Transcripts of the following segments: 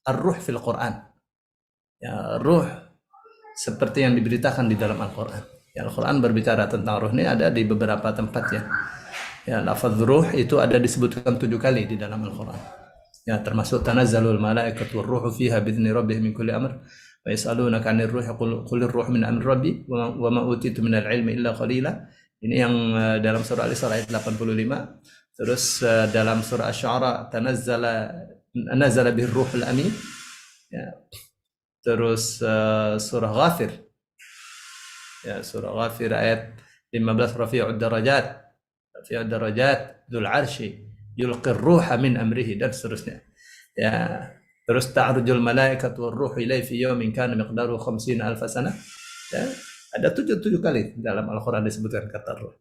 ar-ruh fil Quran. Ya, ruh seperti yang diberitakan di dalam Al-Quran. Ya, Al-Quran berbicara tentang ruh ini ada di beberapa tempat ya. Ya, lafaz ruh itu ada disebutkan 7 kali di dalam Al-Quran. Ya, termasuk tanazzalul malaikatu war ruhu fiha bi'izni rabbihim min kulli amr wa yas'alunaka 'anir ruhi qulir ruhu min amri rabbi wa ma utitu minal ilmi illa qalila. Ini yang dalam surah Al-Isra ayat 85. Terus dalam surah Asy-Syu'ara nazala bihir ruhul amin. Ya. Terus surah Ghafir. Ya, surah Ghafir ayat 15 rafi'ud darajat dzul arsy yulqir ruha min amrihi dan seterusnya. Ya, terus ta'rujul malaikatu war ruhu ilaihi fi yaumin kana miqdaruhu 50 alf sanah. Ya, ada 7 kali dalam Al-Qur'an disebutkan kata ruh.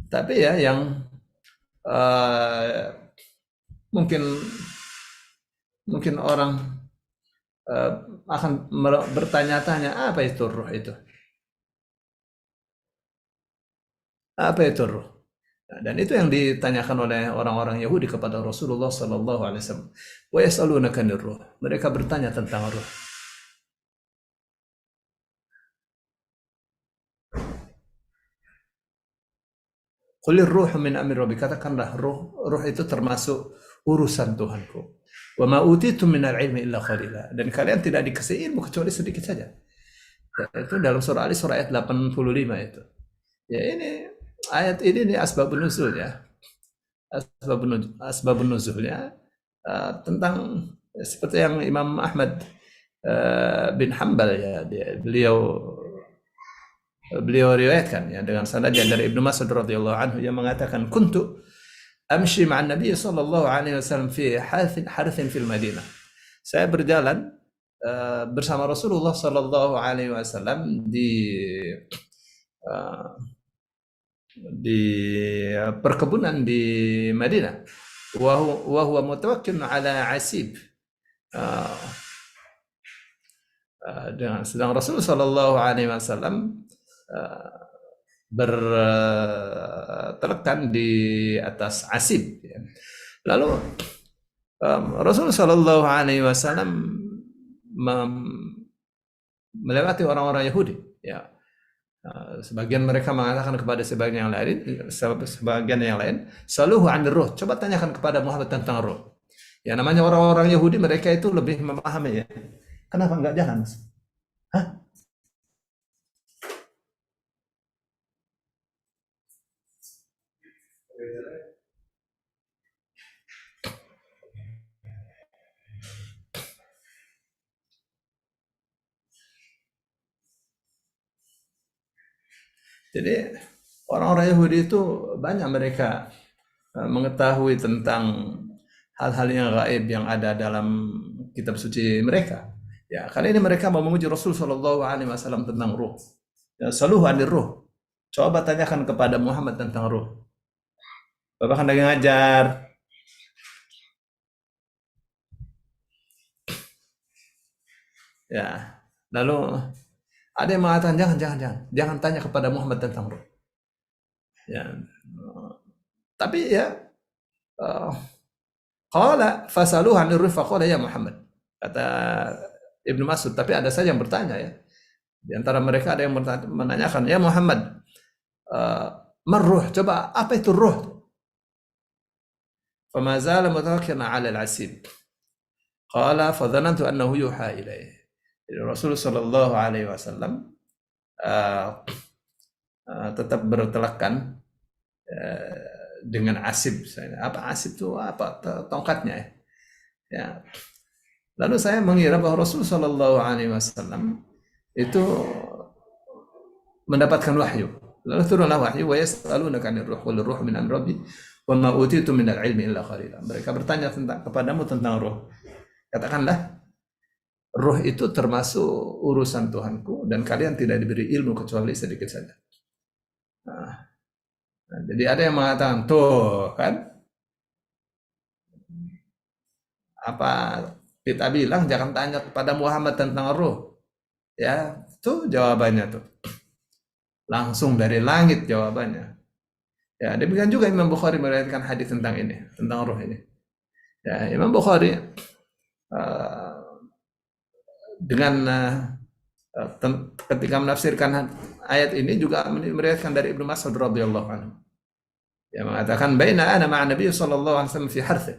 Tapi ya yang uh, mungkin orang uh, akan bertanya-tanya apa itu ruh itu? Apa itu ruh? Nah, dan itu yang ditanyakan oleh orang-orang Yahudi kepada Rasulullah Sallallahu Alaihi Wasallam. Wa yas'alunaka ruh. Mereka bertanya tentang ruh. Qulir ruh min amri rabbi. Katakanlah ruh itu termasuk urusan Tuhanku. Wa ma utitu minal ilmi illa qalila. Dan kalian tidak dikasih ilmu kecuali sedikit saja. Ya, itu dalam surah Al-Isra ayat 85 itu. Ya, ini ayat ini asbabun nuzul ya. Asbabun nuzulnya tentang seperti yang Imam Ahmad bin Hanbal ya, beliau riwayatkan ya dengan sanadnya dari Ibnu Mas'ud radhiyallahu anhu yang mengatakan kuntu amshi ma'an Nabi sallallahu alaihi wasallam fi harthin fil Madinah. Saya berjalan bersama Rasulullah sallallahu alaihi wasallam uh, di perkebunan di Madinah. Wa huwa mutawakkil ala asib. Dengan sedang Rasul sallallahu alaihi wasallam bertelekan di atas asib. Lalu Rasul sallallahu alaihi wasallam melewati orang-orang Yahudi. Ya, sebagian mereka mengatakan kepada sebagian yang lain, saluhu anir ruh. Coba tanyakan kepada Muhammad tentang ruh. Ya, namanya orang-orang Yahudi, mereka itu lebih memahami ya. Kenapa enggak jalan? Hah? Jadi orang-orang Yahudi itu banyak mereka mengetahui tentang hal-hal yang gaib yang ada dalam kitab suci mereka. Ya, kali ini mereka mau memuji Rasul Shallallahu Alaihi Wasallam tentang ruh. Ya, saluhu anir ruh. Coba tanyakan kepada Muhammad tentang ruh. Bapak kan lagi ngajar. Ya, lalu ada yang mengatakan jangan tanya kepada Muhammad tentang ruh. Ya, tapi ya qala fasaluhu anir ruh faqala ya Muhammad. Kata Ibnu Mas'ud, tapi ada saja yang bertanya ya. Di antara mereka ada yang menanyakan, ya Muhammad, marruh, coba apa itu ruh? Fama zala mutawakkilan 'ala al-'asib. Qala fadhanantu annahu yuha ilaih. Rasul sallallahu alaihi wasallam tetap bertelekan dengan asib. Apa asib itu? Apa tongkatnya ya? Ya. Lalu saya mengira bahwa Rasul sallallahu alaihi wasallam itu mendapatkan wahyu. Lalu turunlah wahyu, wa yas'alunaka 'anir ruh, qul ruh min amri rabbi wa ma utitu minal ilmi illa qalila. Mereka bertanya kepadamu tentang ruh. Katakanlah, ruh itu termasuk urusan Tuhanku dan kalian tidak diberi ilmu kecuali sedikit saja. Nah, jadi ada yang mengatakan, tuh kan, apa kita bilang jangan tanya kepada Muhammad tentang ruh. Ya, tuh jawabannya tuh. Langsung dari langit jawabannya. Ya, demikian juga Imam Bukhari meriwayatkan hadis tentang ini, tentang ruh ini. Ya, Imam Bukhari dengan ketika menafsirkan ayat ini juga meriwayatkan dari Ibnu Mas'ud radhiyallahu anhu. Yang mengatakan baina ana ma'a Nabi sallallahu alaihi wasallam fi harth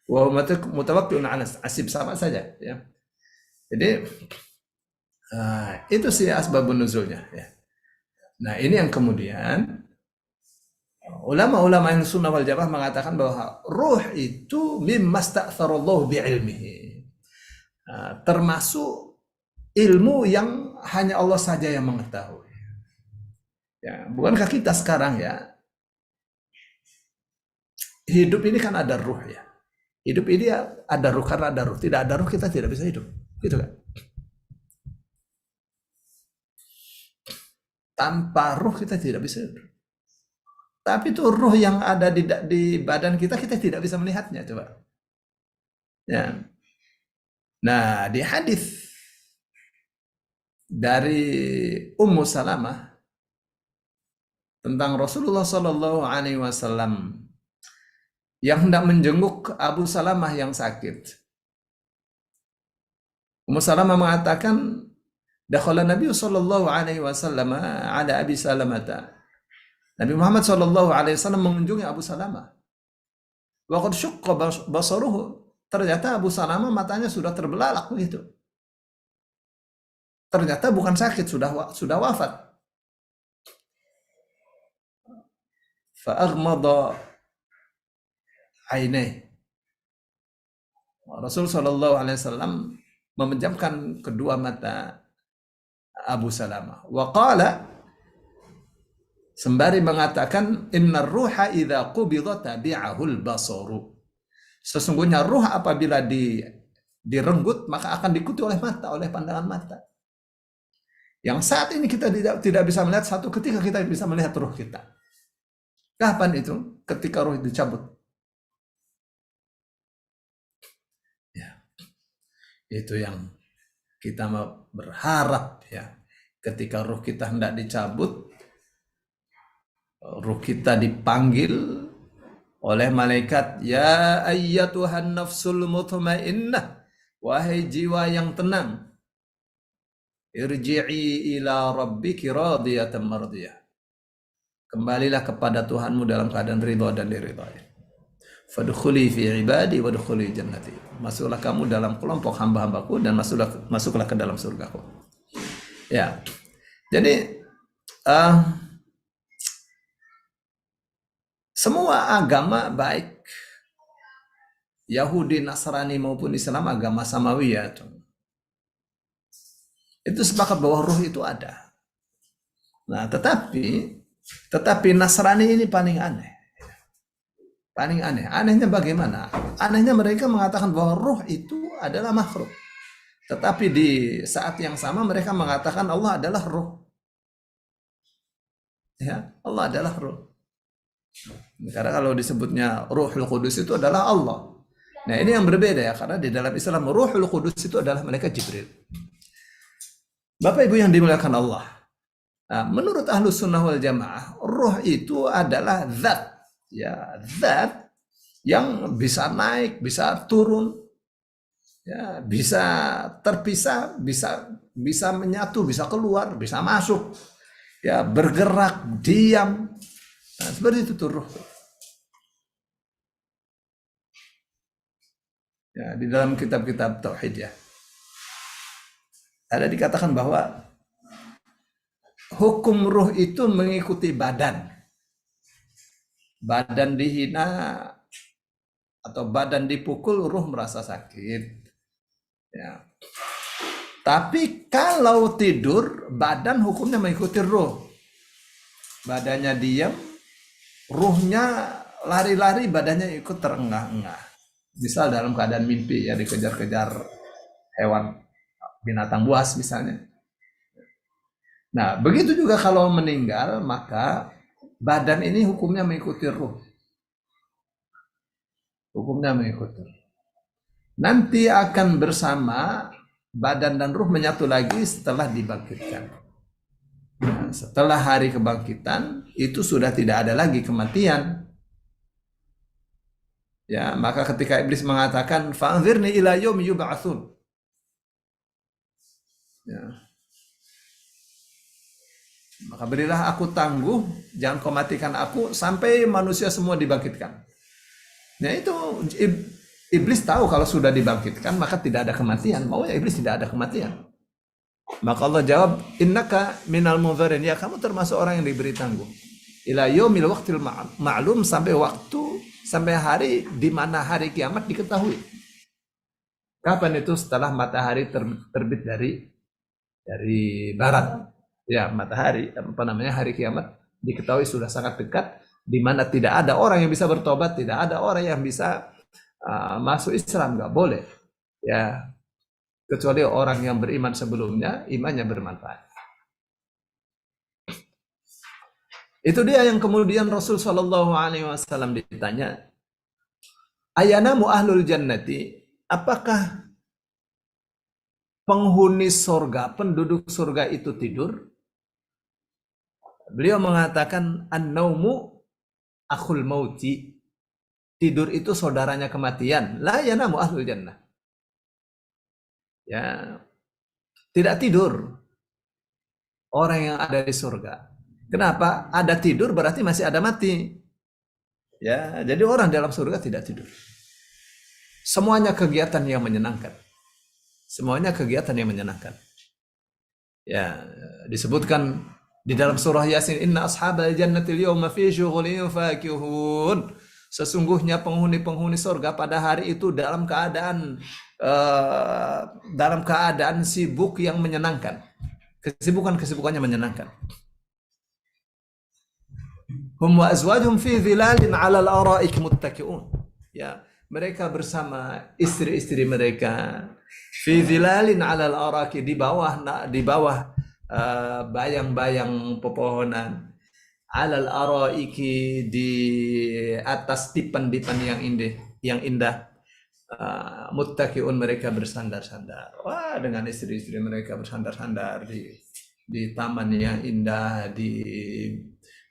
wa huwa mutawakki'un 'ala asib, sama saja ya. Jadi itu sih asbabun nuzulnya ya. Nah, ini yang kemudian ulama-ulama yang sunnah wal jamaah mengatakan bahwa ruh itu mimma sta'tharallahu bi'ilmihi. Termasuk ilmu yang hanya Allah saja yang mengetahui. Ya, bukankah kita sekarang ya, hidup ini kan ada ruh ya. Hidup ini ada ruh karena ada ruh. Tidak ada ruh kita tidak bisa hidup. Gitu kan? Tanpa ruh kita tidak bisa hidup. Tapi itu ruh yang ada di badan kita tidak bisa melihatnya, coba. Ya. Nah, di hadis dari Ummu Salamah tentang Rasulullah Shallallahu Alaihi Wasallam yang hendak menjenguk Abu Salamah yang sakit. Ummu Salamah mengatakan, dakhala Nabi Shallallahu Alaihi Wasallam ala Abi Salamah. Nabi Muhammad Shallallahu Alaihi Wasallam mengunjungi Abu Salamah. Wa qad syaqqa basaruhu. Ternyata Abu Salamah matanya sudah terbelalak begitu. Ternyata bukan sakit, sudah wafat. Fa aghmada ainai. Rasul Shallallahu Alaihi Wasallam memejamkan kedua mata Abu Salamah. Wa qala, sembari mengatakan, innar ruha idza qubida tabi'ahul basaru. Sesungguhnya ruh apabila direnggut maka akan diikuti oleh mata, oleh pandangan mata. Yang saat ini kita tidak bisa melihat, satu ketika kita bisa melihat ruh kita. Kapan itu? Ketika ruh dicabut. Ya. Itu yang kita berharap ya. Ketika ruh kita hendak dicabut, ruh kita dipanggil oleh malaikat, ya ayyatuhan nafsul mutmainnah, wahai jiwa yang tenang, irji'i ila rabbiki radiyatan mardiyah, kembalilah kepada Tuhanmu dalam keadaan ridha dan diridhai. Fadkhuli fi ibadi wadkhuli jannati, masuklah kamu dalam kelompok hamba-hambaku dan masuklah ke dalam surgaku. Ya, jadi semua agama baik, Yahudi, Nasrani maupun Islam, agama samawiyah itu sepakat bahwa ruh itu ada. Nah, tetapi Nasrani ini paling aneh. Paling aneh. Anehnya bagaimana? Anehnya mereka mengatakan bahwa ruh itu adalah makhluk. Tetapi di saat yang sama mereka mengatakan Allah adalah ruh. Ya, Allah adalah ruh. Karena kalau disebutnya Ruhul Qudus itu adalah Allah. Nah, ini yang berbeda ya, karena di dalam Islam Ruhul Qudus itu adalah malaikat Jibril. Bapak Ibu yang dimuliakan Allah, nah, menurut Ahlus Sunnah wal Jamaah, ruh itu adalah zat, ya, zat yang bisa naik, bisa turun, ya, bisa terpisah, bisa menyatu, bisa keluar, bisa masuk, ya, bergerak, diam. Nah, seperti itu tuh ruh. Ya, di dalam kitab-kitab tauhid ya, ada dikatakan bahwa hukum ruh itu mengikuti badan. Badan dihina atau badan dipukul, ruh merasa sakit. Ya. Tapi kalau tidur, badan hukumnya mengikuti ruh. Badannya diam, ruhnya lari-lari, badannya ikut terengah-engah. Misal dalam keadaan mimpi ya, dikejar-kejar hewan, binatang buas misalnya. Nah, begitu juga kalau meninggal, maka badan ini hukumnya mengikuti ruh. Hukumnya mengikuti. Nanti akan bersama, badan dan ruh menyatu lagi setelah dibangkitkan. Nah, setelah hari kebangkitan itu sudah tidak ada lagi kematian. Ya, maka ketika iblis mengatakan fa'anzirni ila yaumi yub'atsun. Ya, maka berilah aku tangguh, jangan kau matikan aku sampai manusia semua dibangkitkan. Nah itu iblis tahu kalau sudah dibangkitkan maka tidak ada kematian. Maunya iblis tidak ada kematian. Maka Allah jawab, innaka minal munzirin, ya kamu termasuk orang yang diberi tangguh. Ila yaumil waqtil ma'lum, sampai waktu, sampai hari di mana hari kiamat diketahui. Kapan itu? Setelah matahari terbit dari barat. Ya, matahari, apa namanya, hari kiamat diketahui sudah sangat dekat, di mana tidak ada orang yang bisa bertobat, tidak ada orang yang bisa masuk Islam, nggak boleh. Ya, kecuali orang yang beriman sebelumnya, imannya bermanfaat. Itu dia yang kemudian Rasul Shallallahu Alaihi Wasallam ditanya, ayanamu ahlul jannati, apakah penghuni surga, penduduk surga itu tidur? Beliau mengatakan, an-naumu akhul mauti, tidur itu saudaranya kematian. La yanamu ahlul jannah. Ya, tidak tidur orang yang ada di surga. Kenapa? Ada tidur berarti masih ada mati. Ya, jadi orang dalam surga tidak tidur. Semuanya kegiatan yang menyenangkan. Semuanya kegiatan yang menyenangkan. Ya, disebutkan di dalam surah Yasin, inna ashabal jannati al-yawma fi syughulin fakihun. Sesungguhnya penghuni-penghuni surga pada hari itu dalam keadaan sibuk yang menyenangkan. Kesibukannya menyenangkan. Hum wa azwajuhum fi dhilalin 'ala al-ara'ik muttaki'un. Ya, mereka bersama istri-istri mereka fi dhilalin 'ala al-ara'ik, di bawah bayang-bayang pepohonan, 'alal araiki, di atas dipan-dipan yang indah, muttaqiun, mereka bersandar-sandar. Wah, dengan istri-istri mereka bersandar-sandar di taman yang indah,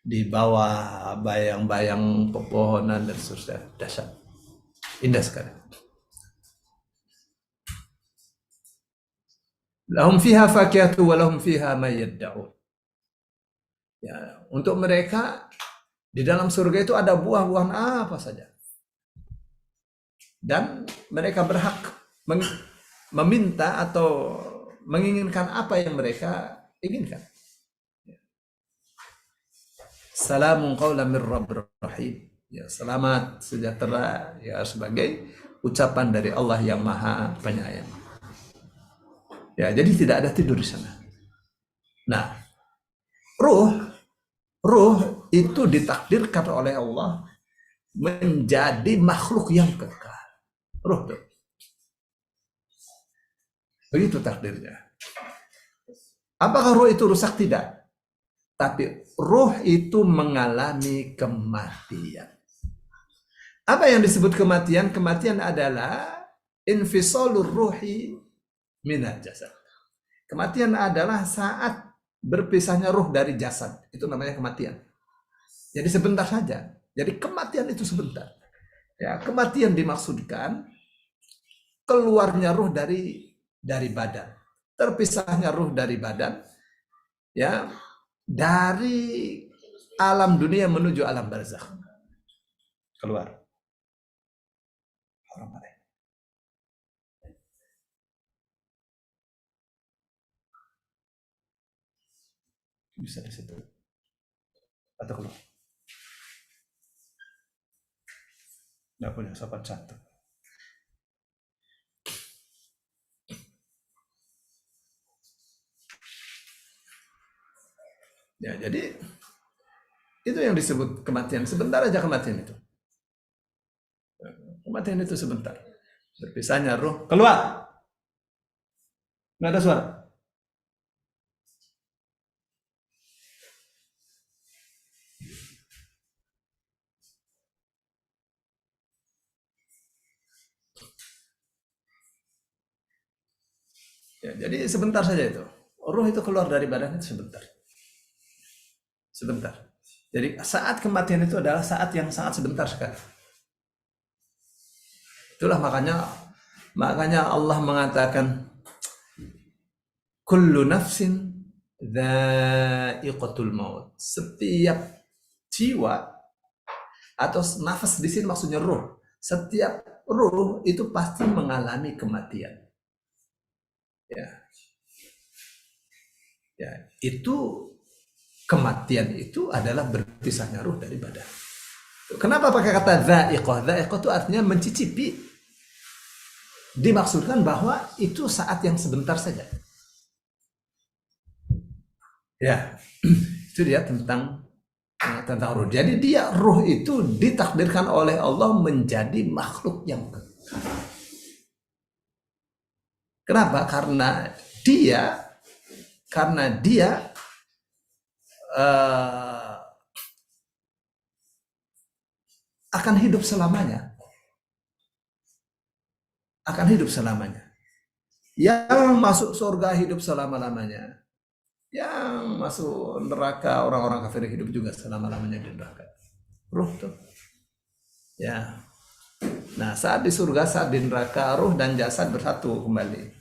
di bawah bayang-bayang pepohonan dan seterusnya. Dahsyat, indah sekali. Lahum fiha fakihatu wa lahum fiha ma yadda'un. Ya, untuk mereka di dalam surga itu ada buah-buahan apa saja. Dan mereka berhak meminta atau menginginkan apa yang mereka inginkan. Salamun qawlan min rabbir rahim. Ya, selamat, sejahtera, ya, sebagai ucapan dari Allah yang Maha Penyayang. Ya, jadi tidak ada tidur di sana. Nah, ruh itu ditakdirkan oleh Allah menjadi makhluk yang kekal. Ruh tuh. Begitu takdirnya. Apakah ruh itu rusak? Tidak. Tapi ruh itu mengalami kematian. Apa yang disebut kematian? Kematian adalah infisalur ruhi minal jasad. Kematian adalah saat berpisahnya ruh dari jasad. Itu namanya kematian. Jadi sebentar saja. Jadi kematian itu sebentar. Ya, kematian dimaksudkan keluarnya ruh dari badan. Terpisahnya ruh dari badan, ya, dari alam dunia menuju alam barzakh. Keluar. Bisa di situ. Atau keluar. Nggak punya sopan santun. Ya, jadi itu yang disebut kematian. Sebentar aja kematian itu. Kematian itu sebentar. Berpisahnya ruh. Keluar. Nggak ada suara. Ya, jadi sebentar saja itu. Ruh itu keluar dari badan itu sebentar. sebentar. Jadi saat kematian itu adalah saat yang sangat sebentar sekali. Itulah makanya Allah mengatakan kullu nafsin dha'iqatul maut. Setiap jiwa atau nafas di sini maksudnya ruh. Setiap ruh itu pasti mengalami kematian. Ya. Ya, itu kematian itu adalah berpisahnya ruh dari badan. Kenapa pakai kata dha'iqah? Dha'iqah itu artinya mencicipi. Dimaksudkan bahwa itu saat yang sebentar saja. Ya, itu dia tentang ruh. Jadi ruh itu ditakdirkan oleh Allah menjadi makhluk yang kekal. Kenapa? Karena dia akan hidup selamanya. Yang masuk surga hidup selama-lamanya. Yang masuk neraka, orang-orang kafir hidup juga selama-lamanya di neraka. Ruh tuh. Ya. Nah, saat di surga, saat di neraka, ruh dan jasad bersatu kembali.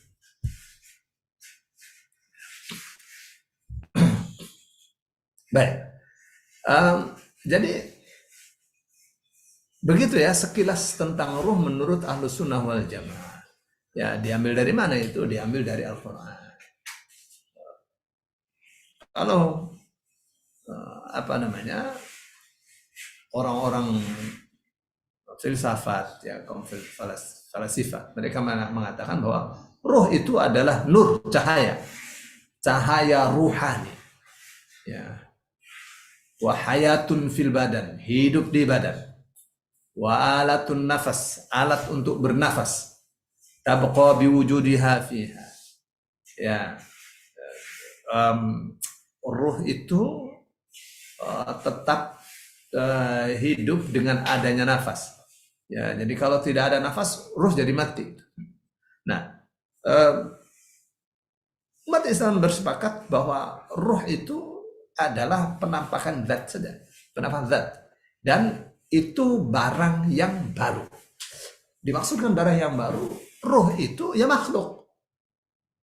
Baik. Jadi begitu ya sekilas tentang ruh menurut Ahlus Sunnah wal Jamaah. Ya, diambil dari mana itu? Diambil dari Al-Quran. Kalau orang-orang filsafat ya, kaum falasifah, mereka mengatakan bahwa ruh itu adalah nur, cahaya ruhani. Ya. Wa hayatun fil badan, hidup di badan. Wa alatun nafas, alat untuk bernafas. Tabqa biwujudiha fiha. Ya. Ruh itu tetap hidup dengan adanya nafas. Ya, jadi kalau tidak ada nafas, ruh jadi mati. Nah, umat Islam bersepakat bahwa ruh itu adalah penampakan zat saja, penampakan zat, dan itu barang yang baru. Dimaksudkan barang yang baru, ruh itu ya makhluk.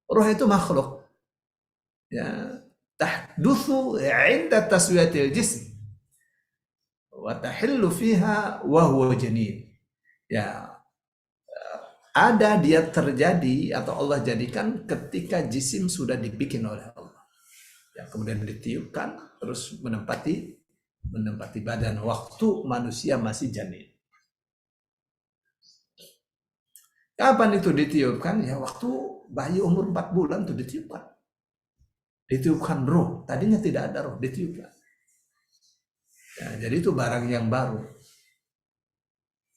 Ruh itu makhluk. Ya, tahdutsu 'inda taswiyatil jism wa tahillu fiha wa huwa janin. Ya, ada dia terjadi atau Allah jadikan ketika jisim sudah dibikin oleh Allah. Ya, kemudian ditiupkan terus menempati badan waktu manusia masih janin. Kapan itu ditiupkan? Ya waktu bayi umur 4 bulan itu ditiupkan. Ditiupkan ruh. Tadinya tidak ada ruh, ditiupkan. Ya, jadi itu barang yang baru.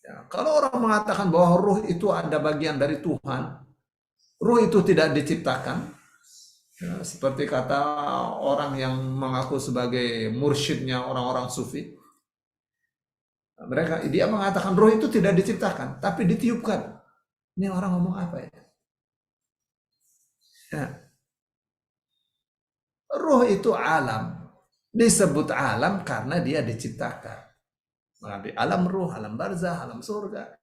Ya, kalau orang mengatakan bahwa ruh itu ada bagian dari Tuhan, ruh itu tidak diciptakan, ya, seperti kata orang yang mengaku sebagai mursyidnya orang-orang sufi, dia mengatakan ruh itu tidak diciptakan, tapi ditiupkan. Ini orang ngomong apa ya? Ya. Ruh itu alam. Disebut alam karena dia diciptakan. Mengambil alam ruh, alam barzah, alam surga.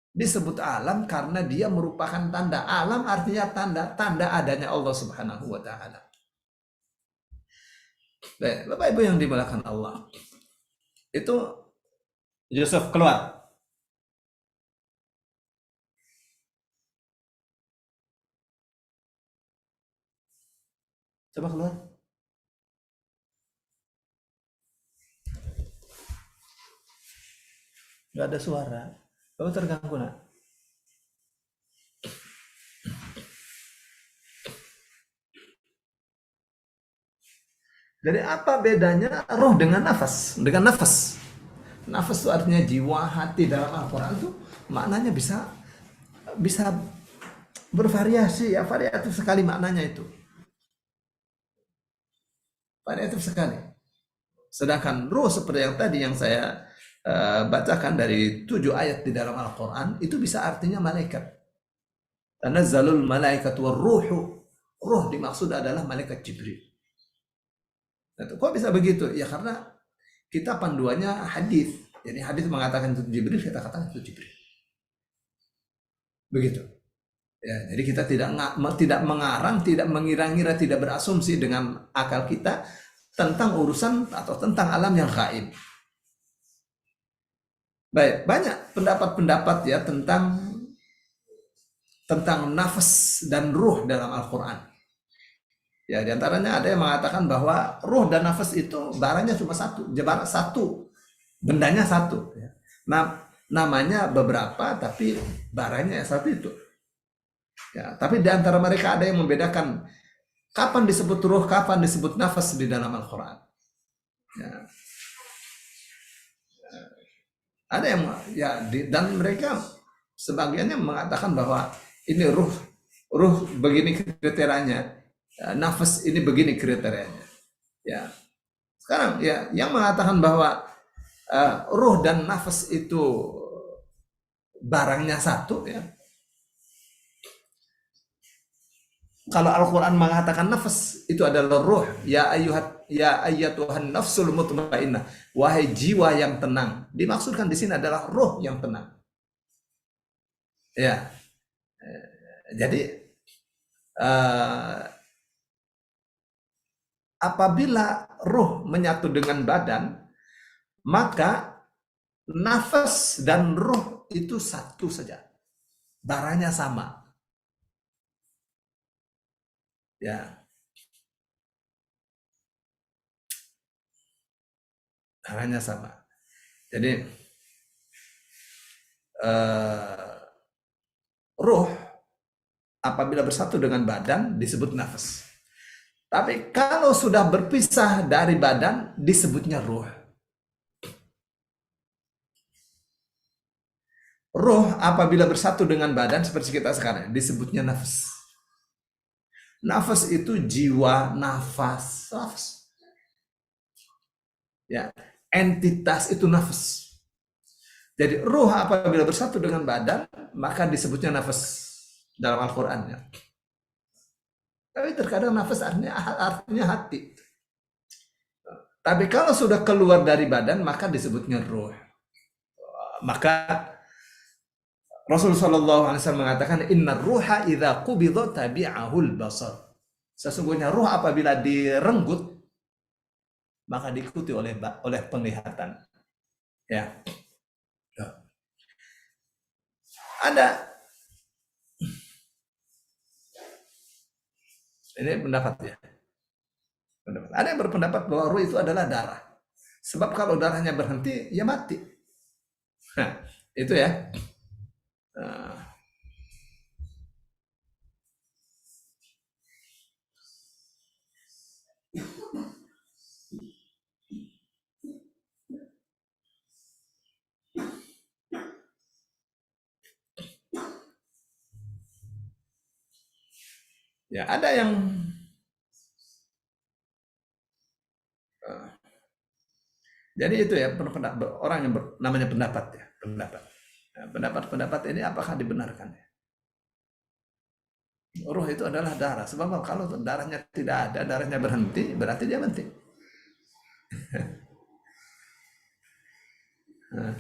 Disebut alam karena dia merupakan tanda. Alam artinya tanda adanya Allah Subhanahu wa taala. Baik, Bapak Ibu yang dimuliakan Allah. Itu Yusuf keluar. Coba keluar. Gak ada suara. Kamu terganggu nak? Jadi apa bedanya roh dengan nafas? Dengan nafas. Nafas itu artinya jiwa, hati dalam Al-Quran itu maknanya bisa bervariasi ya, variatif sekali maknanya itu. Variatif sekali. Sedangkan ruh seperti yang tadi yang saya bacakan dari 7 ayat di dalam Al-Quran itu bisa artinya malaikat. Tanazzalul malaikatu war ruhu. Ruh dimaksud adalah malaikat Jibril. Kok bisa begitu? Ya karena kita panduannya hadis. Jadi hadis mengatakan itu Jibril, kita katakan itu Jibril. Begitu. Ya, jadi kita tidak mengarang, tidak mengira-ngira, tidak berasumsi dengan akal kita tentang urusan atau tentang alam yang gaib. Baik, banyak pendapat-pendapat ya tentang nafas dan ruh dalam Al-Quran. Ya, diantaranya ada yang mengatakan bahwa ruh dan nafas itu barangnya cuma satu, bendanya satu. Ya. Nah, namanya beberapa, tapi barangnya satu itu. Ya, tapi di antara mereka ada yang membedakan kapan disebut ruh, kapan disebut nafas di dalam Al-Quran. Ya. Ada yang dan mereka sebagiannya mengatakan bahwa ini ruh begini kriterianya, nafas ini begini kriterianya. Ya, sekarang ya yang mengatakan bahwa ruh dan nafas itu barangnya satu, ya. Kalau Al-Quran mengatakan nafas itu adalah ruh, ya ayyatuhan nafsul mutmainnah, wahai jiwa yang tenang. Dimaksudkan di sini adalah ruh yang tenang. Ya, jadi apabila ruh menyatu dengan badan, maka nafas dan ruh itu satu saja, barangnya sama. Ya, barangnya sama. Jadi ruh apabila bersatu dengan badan disebut nafas. Tapi kalau sudah berpisah dari badan disebutnya ruh. Ruh apabila bersatu dengan badan seperti kita sekarang disebutnya nafas. Nafas itu jiwa, nafas. Ya, entitas itu nafas. Jadi ruh apabila bersatu dengan badan maka disebutnya nafas dalam Al-Quran. Ya. Tapi terkadang nafas artinya hati. Tapi kalau sudah keluar dari badan maka disebutnya ruh. Maka Rasulullah SAW mengatakan inna ruha idza qubidha tabi'ahul basar. Sesungguhnya ruh apabila direnggut maka diikuti oleh penglihatan. Ya. Ada ini pendapat ya. Ada yang berpendapat bahwa ruh itu adalah darah. Sebab kalau darahnya berhenti ya mati. Nah, itu ya. Ya, ada yang jadi itu ya orang yang namanya pendapat ya, pendapat. Nah, pendapat-pendapat ini apakah dibenarkan ya? Ruh itu adalah darah. Sebab kalau darahnya tidak ada, darahnya berhenti, berarti dia mati. Nah.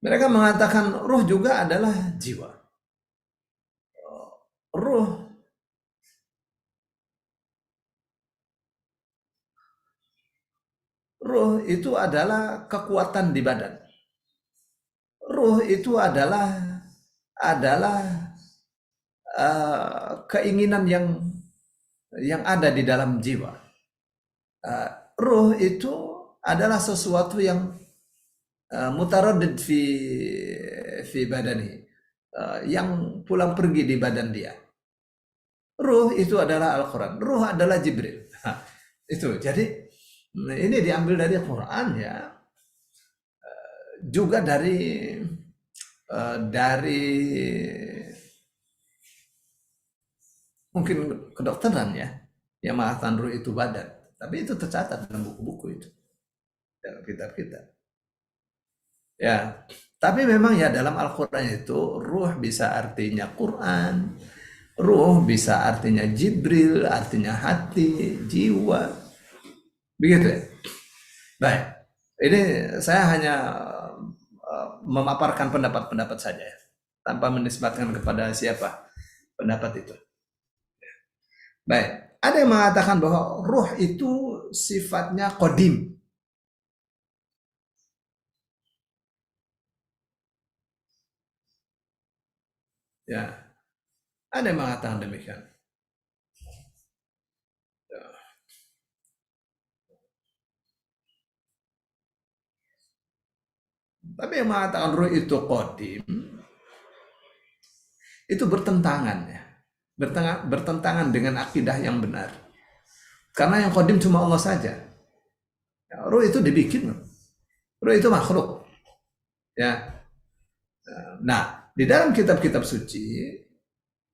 Mereka mengatakan ruh juga adalah jiwa. Ruh itu adalah kekuatan di badan. Ruh itu adalah keinginan yang ada di dalam jiwa. Ruh itu adalah sesuatu yang mutaraddid fi badani, yang pulang pergi di badan dia. Ruh itu adalah Al-Quran, ruh adalah Jibril. Itu jadi ini diambil dari Quran ya, juga dari mungkin kedokteran ya, yang mengatakan ruh itu badan. Tapi itu tercatat dalam buku-buku itu, dalam kitab-kitab. Ya, Tapi memang ya dalam Al-Quran itu ruh bisa artinya Quran, ruh bisa artinya Jibril, artinya hati, jiwa, begitu ya. Baik, ini saya hanya memaparkan pendapat-pendapat saja ya, tanpa menisbatkan kepada siapa pendapat itu. Baik, ada yang mengatakan bahwa ruh itu sifatnya kodim. Ya, ada yang mengatakan demikian. Ya. Tapi yang mengatakan ruh itu kodim, itu bertentangan ya. Bertentangan dengan akidah yang benar. Karena yang kodim cuma Allah saja. Ya, ruh itu dibikin. Ruh itu makhluk. Ya. Nah, di dalam kitab-kitab suci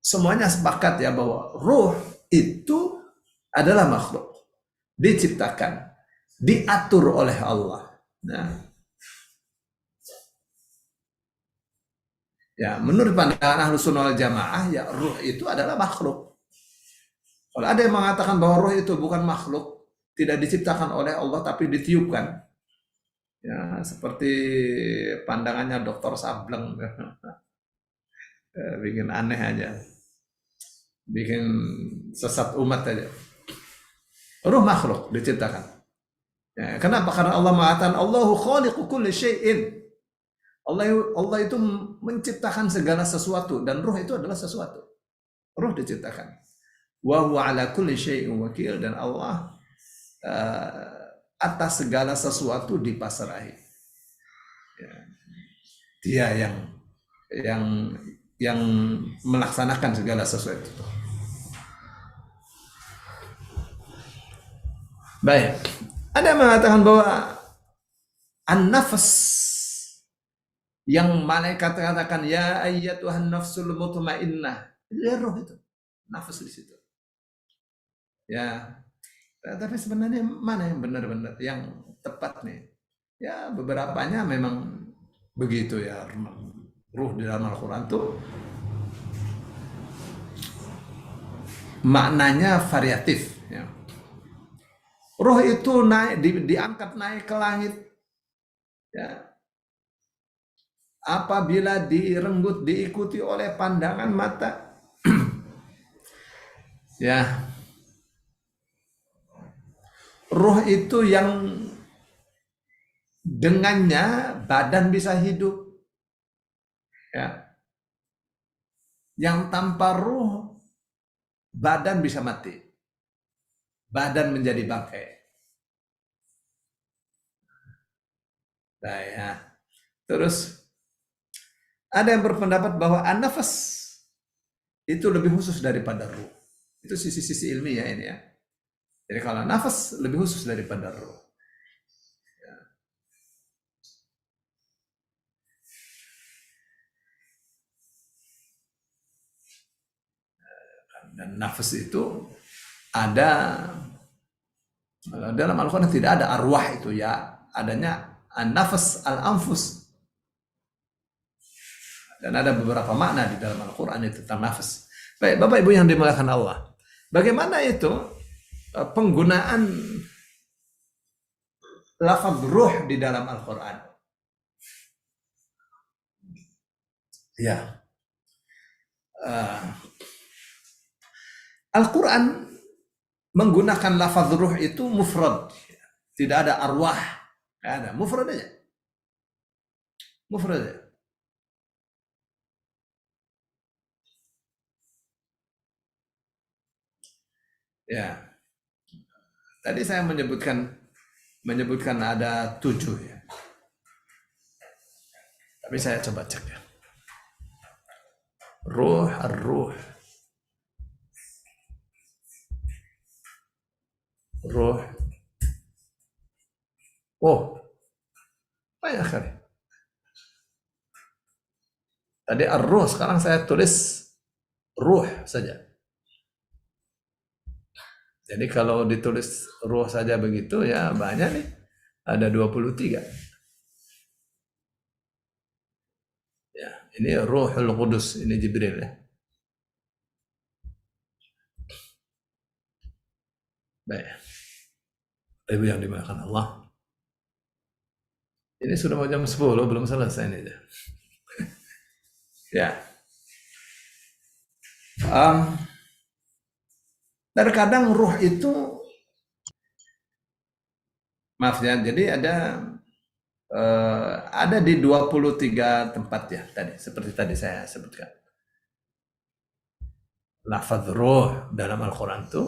semuanya sepakat ya bahwa ruh itu adalah makhluk, diciptakan, diatur oleh Allah. Nah, ya menurut pandangan Ahlus Sunnah wal Jamaah ya ruh itu adalah makhluk. Kalau ada yang mengatakan bahwa ruh itu bukan makhluk, tidak diciptakan oleh Allah tapi ditiupkan, ya seperti pandangannya Dr. Sableng, bikin aneh aja, bikin sesat umat aja. Ruh makhluk diciptakan. Ya, kenapa? Karena Allah mengatakan Allahu khaliqu kulli syai'in. Allah itu menciptakan segala sesuatu dan ruh itu adalah sesuatu. Ruh diciptakan. Wa huwa ala kulli syai'in wakil, dan Allah atas segala sesuatu dipasrahi. Ya. Dia yang melaksanakan segala sesuatu. Baik. Ada yang mengatakan bahwa an-nafas, yang malaikat katakan ya ayyatuhan nafsul mutmainnah, itu ya roh itu. Nafas di situ. Ya. Tapi sebenarnya mana yang benar-benar yang tepat nih? Ya beberapanya memang begitu ya. Ruh di dalam Al-Quran tuh maknanya variatif ya. Ruh itu naik diangkat naik ke langit ya, apabila direnggut diikuti oleh pandangan mata ya. Ruh itu yang dengannya badan bisa hidup ya, yang tanpa ruh badan bisa mati, badan menjadi bangkai. Nah, ya. Terus ada yang berpendapat bahwa an-nafas itu lebih khusus daripada ruh. Itu sisi-sisi ilmiah ini ya. Jadi kalau nafas lebih khusus daripada ruh. Ya. Dan nafas itu ada dalam Al-Quran, tidak ada arwah itu ya, adanya an-nafas al-anfus. Dan ada beberapa makna di dalam Al-Quran itu tentang nafas. Baik, Bapak Ibu yang dimuliakan Allah, bagaimana itu penggunaan lafaz ruh di dalam Al-Quran? Ya, Al-Quran menggunakan lafaz ruh itu mufrad, tidak ada arwah, tidak ada, mufrad aja, mufrad aja. Ya, tadi saya menyebutkan ada 7 ya, tapi saya coba cek ya. Ruh, ar-ruh, ruh. Oh, banyak sekali. Tadi ar-ruh, sekarang saya tulis ruh saja. Jadi kalau ditulis ruh saja begitu ya banyak nih. Ada 23. ini Ruhul Qudus, ini Jibril ya. Baik. Ibu yang dimakan Allah. Ini sudah mau jam 10, belum selesai ini aja. Ya. Terkadang ruh itu, maaf ya, jadi ada di 23 tempat ya tadi, seperti tadi saya sebutkan. Lafaz ruh dalam Al-Quran itu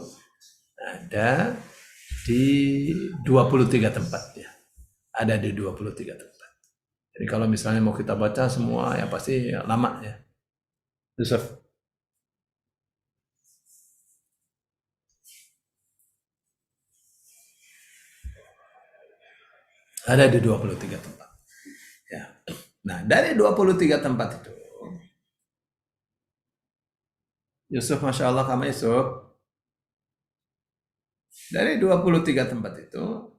ada di 23 tempat ya. Ada di 23 tempat. Jadi kalau misalnya mau kita baca semua ya pasti lama ya. Yusuf. Ada di 23 tempat. Ya. Nah, dari 23 tempat itu, Yusuf, Masya Allah kamu Yusuf, dari 23 tempat itu,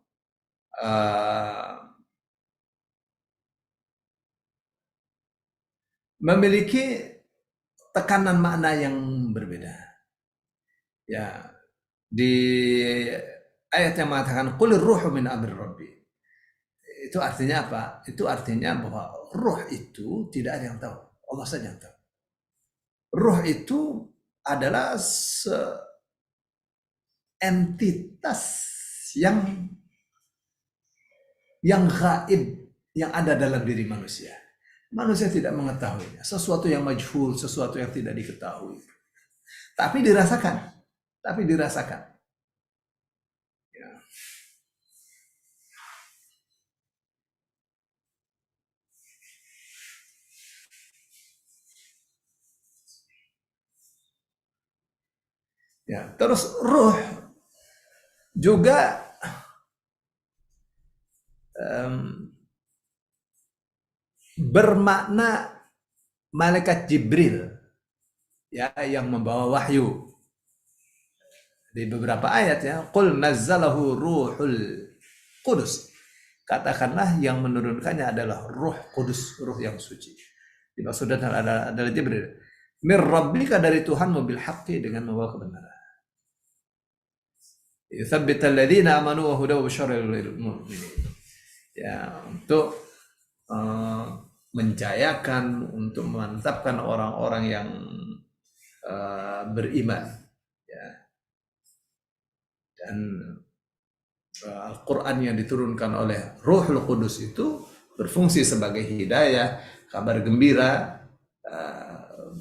memiliki tekanan makna yang berbeda. Ya, di ayat yang mengatakan qulir ruhu min amri rabbi. Itu artinya apa? Itu artinya bahwa ruh itu tidak ada yang tahu. Allah saja yang tahu. Ruh itu adalah entitas yang gaib, yang ada dalam diri manusia. Manusia tidak mengetahuinya. Sesuatu yang majhul, sesuatu yang tidak diketahui. Tapi dirasakan. Ya. Ya, terus ruh juga bermakna malaikat Jibril ya, yang membawa wahyu. Di beberapa ayat ya, qul nazzalahu ruhul qudus. Katakanlah yang menurunkannya adalah Ruh Kudus, ruh yang suci. Dimaksudkan adalah Jibril. Mir rabbika, dari Tuhanmu, bil haqqi, dengan membawa kebenaran. Yuthabbital ladzina amanu wa hudaw bisyarril mu'minin. Ya, untuk menjayakan, untuk memantapkan orang-orang yang beriman. Ya. Dan Al-Quran yang diturunkan oleh Ruhul Qudus itu berfungsi sebagai hidayah, kabar gembira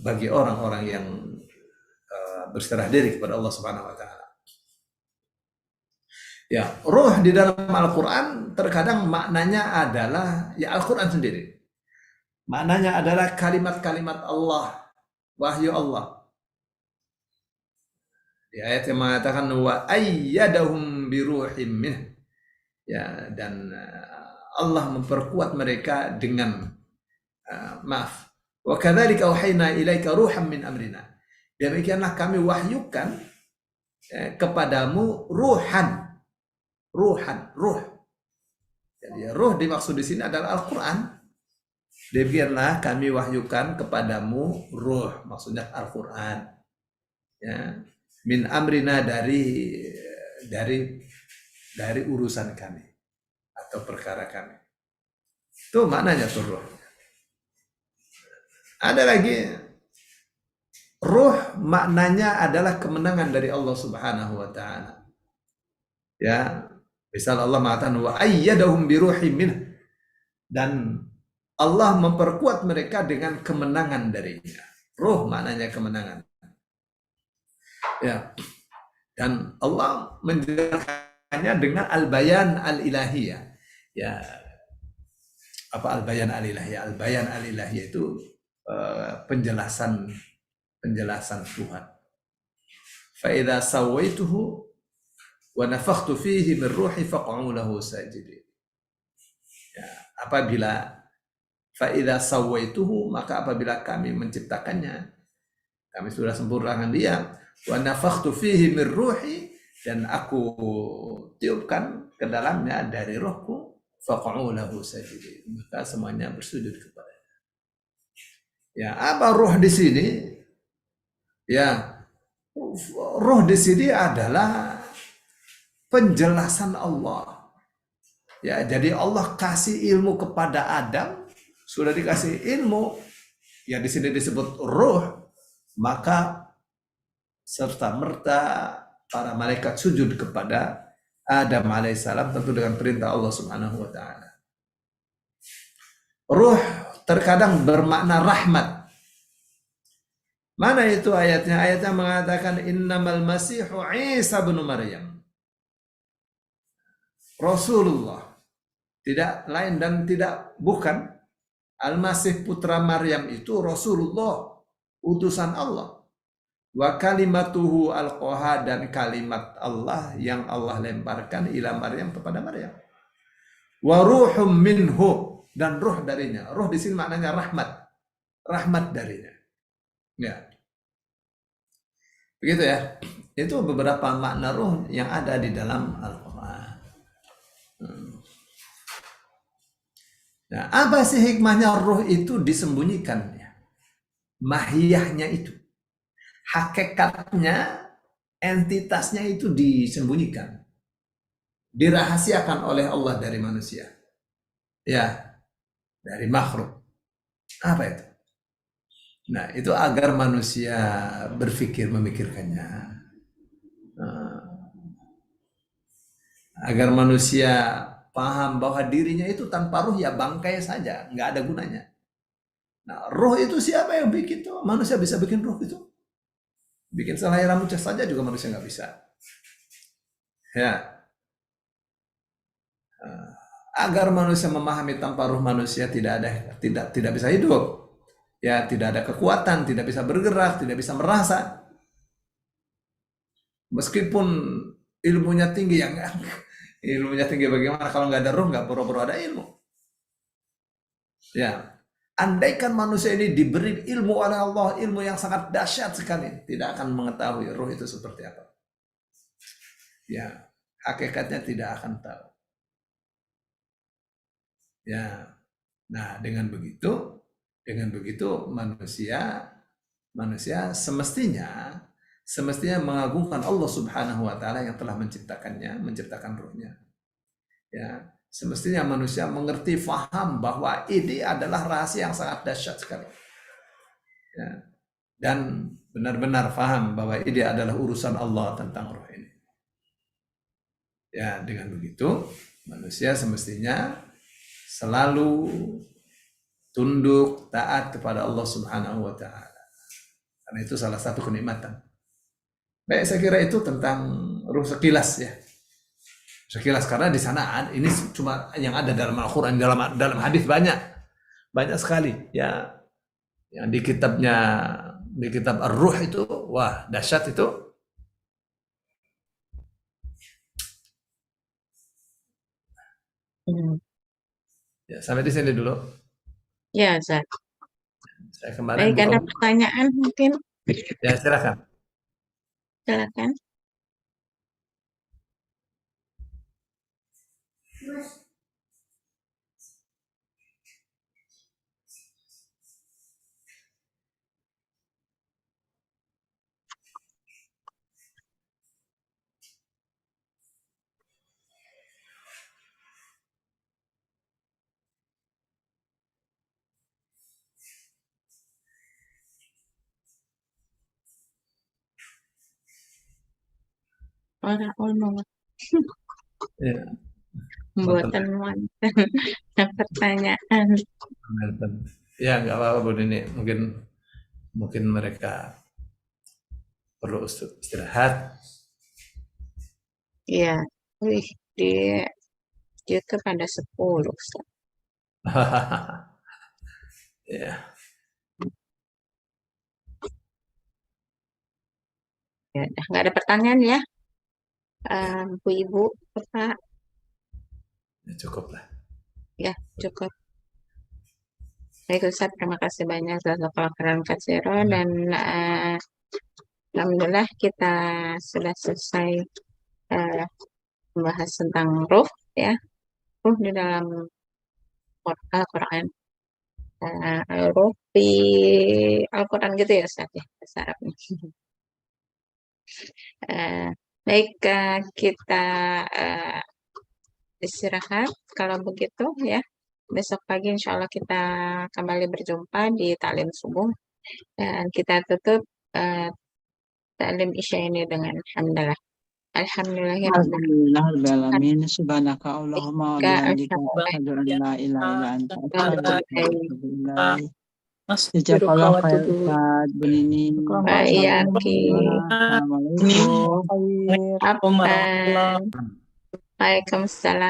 bagi orang-orang yang berserah diri kepada Allah Subhanahu wa taala. Ya, ruh di dalam Al-Quran terkadang maknanya adalah ya Al-Quran sendiri. Maknanya adalah kalimat-kalimat Allah, wahyu Allah. Di ayat yang mengatakan wa ayyadahum biruhim minh. Ya, dan Allah memperkuat mereka dengan maaf. Wa kadzalika auhayna ilaika ruham min amrina. Demikianlah kami wahyukan kepadamu ruh. Jadi ruh dimaksud di sini adalah Al-Qur'an. Demikianlah kami wahyukan kepadamu ruh, maksudnya Al-Qur'an. Ya, min amrina, dari urusan kami atau perkara kami. Itu maknanya tuh ruh. Ada lagi, ruh maknanya adalah kemenangan dari Allah Subhanahu wa taala. Ya, misal Allah mengatakan wa ayyadahum biruhim minh, dan Allah memperkuat mereka dengan kemenangan darinya. Ruh maknanya kemenangan. Ya. Dan Allah menjelaskannya dengan al-bayan al-ilahiyah. Ya. Apa al-bayan al-ilahiyah? Al-bayan al-ilahiyah itu penjelasan Tuhan. Fa idza sawaituhu wa nafakhtu fihi min ruhi faq'u lahu sajidin. Ya, apabila fa idza sawaituhu, maka apabila kami menciptakannya, kami sudah sempurnakan dia, wa nafakhtu fihi min ruhi, dan aku tiupkan ke dalamnya dari rohku, faq'u lahu sajidin, maka semuanya bersujud kepadanya. Ya, apa ruh di sini? Ya, ruh di sini adalah penjelasan Allah. Ya, jadi Allah kasih ilmu kepada Adam, sudah dikasih ilmu, ya di sini disebut ruh, maka serta merta para malaikat sujud kepada Adam alaihissalam, tentu dengan perintah Allah Subhanahu wa taala. Ruh terkadang bermakna rahmat. Mana itu ayatnya? Ayatnya mengatakan innamal masihu Isa bin Maryam. Rasulullah, tidak lain dan tidak bukan. Al-Masih putra Maryam itu Rasulullah, utusan Allah. Wa kalimatuhu alqaha, dan kalimat Allah yang Allah lemparkan ila Maryam, kepada Maryam. Wa ruhum minhu, dan ruh darinya. Ruh di sini maknanya rahmat. Rahmat darinya. Ya. Begitu ya. Itu beberapa makna ruh yang ada di dalam Al-Qur'an. Nah, apa sih hikmahnya ruh itu disembunyikan? Mahiyahnya itu. Hakikatnya, entitasnya itu disembunyikan. Dirahasiakan oleh Allah dari manusia. Ya, dari makhluk. Apa itu? Nah, itu agar manusia berpikir, memikirkannya. Agar manusia paham bahwa dirinya itu tanpa ruh ya bangkai saja, nggak ada gunanya. Nah, ruh itu siapa yang bikin tuh? Manusia bisa bikin ruh itu? Bikin selai rambut saja juga manusia nggak bisa. Ya, agar manusia memahami tanpa ruh manusia tidak bisa hidup. Ya, tidak ada kekuatan, tidak bisa bergerak, tidak bisa merasa. Meskipun ilmunya tinggi, yang ilmunya tinggi bagaimana kalau nggak ada ruh, nggak perlu ada ilmu. Ya, andaikan manusia ini diberi ilmu oleh Allah, ilmu yang sangat dahsyat sekali, tidak akan mengetahui ruh itu seperti apa. Ya, hakikatnya tidak akan tahu. Ya, nah dengan begitu manusia semestinya mengagungkan Allah Subhanahu wa taala yang telah menciptakan ruhnya. Ya, semestinya manusia mengerti, faham bahwa ini adalah rahasia yang sangat dahsyat sekali. Ya, dan benar-benar faham bahwa ini adalah urusan Allah tentang ruh ini. Ya, dengan begitu manusia semestinya selalu tunduk, taat kepada Allah Subhanahu wa taala. Karena itu salah satu kenikmatan. Baik, saya kira itu tentang ruh sekilas ya. Sekilas, karena di sana ini cuma yang ada dalam Al-Qur'an, dalam hadis banyak sekali ya. Yang di kitab Ar-Ruh itu, wah, dahsyat itu. Ya, sampai di sini dulu. Ya, Zat. Saya kemarin Baik, ada pertanyaan mungkin? Ya, silakan. Silakan. Orang ulama Ya, pembuatan mantan pertanyaan. ya nggak apa-apa Bu Nini, mungkin mereka perlu istirahat. Iya, wih, di YouTube ada 10. Ustaz. Ya, Ya, udah nggak ada pertanyaan ya, Bu Ibu, Bapak. ya cukup lah. Ya, cukup. Baik, Ustaz, terima kasih banyak jazakallahu khairan katsiran, dan alhamdulillah kita sudah selesai membahas tentang ruh ya, ruh di dalam Al-Quran. Ruh di Al-Quran gitu ya Ustaz ya, bahasa Arabnya. Baik, kita istirahat kalau begitu ya. Besok pagi insya Allah kita kembali berjumpa di Taklim Subuh dan kita tutup Taklim Isya ini dengan hamdalah. Alhamdulillahirabbil Alhamdulillahirrahmanirrahim. Subhanaka Allahumma wa bihamdika asyhadu an la ilaha illa anta astaghfiruka wa atubu ilaik. Jazakallah khair Ustaz Bu Nini. Baiyaki. Assalamualaikum. Waalaikumsalam.